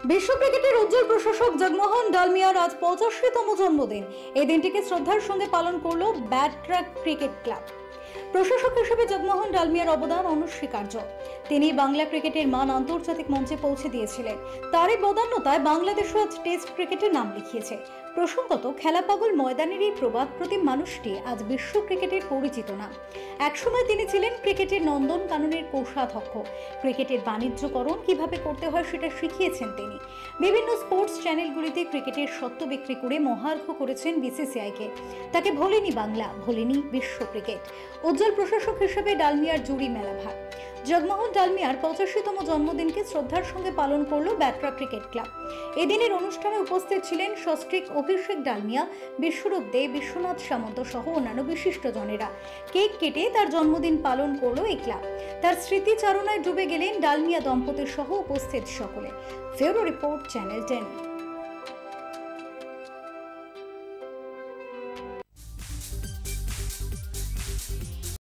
বিশ্ব ক্রিকেটের উজ্জ্বল প্রশাসক জগমোহন ডালমিয়ার আজ 85তম জন্মদিন। এই দিনটিকে শ্রদ্ধার সঙ্গে পালন করল ব্যাটরা ক্রিকেট ক্লাব। প্রশাসক হিসেবে জগমোহন ডালমিয়ার অবদান অনস্বীকার্য। তিনি বাংলা ক্রিকেটের মান আন্তর্জাতিক মঞ্চে পৌঁছে দিয়েছিলেন। তারই বদান্যতায় বাংলাদেশও আজ টেস্ট ক্রিকেটের নাম লিখিয়েছে। প্রসঙ্গত, খেলা পাগল ময়দানের এই প্রবাদ প্রতি মানুষটি আজ বিশ্ব ক্রিকেটের পরিচিত নাম। একসময় তিনি ছিলেন ক্রিকেটের নন্দন কাননের কোষাধ্যক্ষ। ক্রিকেটের বাণিজ্যকরণ কিভাবে করতে হয় সেটা শিখিয়েছেন তিনি। বিভিন্ন স্পোর্টস চ্যানেলগুলিতে ক্রিকেটের সত্ত্ব বিক্রি করে মহার্ঘ করেছেন বিসিসিআইকে। তাকে ভোলেনি বাংলা, ভোলেনি বিশ্ব ক্রিকেট। উজ্জ্বল প্রশাসক হিসেবে ডালমিয়ার জুড়ি মেলা ভার। জগমোহন ডালমিয়ার 85তম জন্মদিনকে শ্রদ্ধার সঙ্গে পালন করল ব্যাটরা ক্রিকেট ক্লাব। এদিনের অনুষ্ঠানে উপস্থিত ছিলেন সস্ত্রীক অভিষেক ডালমিয়া, বিশ্বরূপ দে, বিশ্বনাথ সামন্ত সহ অন্যান্য বিশিষ্টজনেরা। কেক কেটে তার জন্মদিন পালন করল এই ক্লাব। তার স্মৃতিচারণায় ডুবে গেলেন ডালমিয়া দম্পতির সহ উপস্থিত সকলে। ফেরো রিপোর্ট, চ্যানেল 10।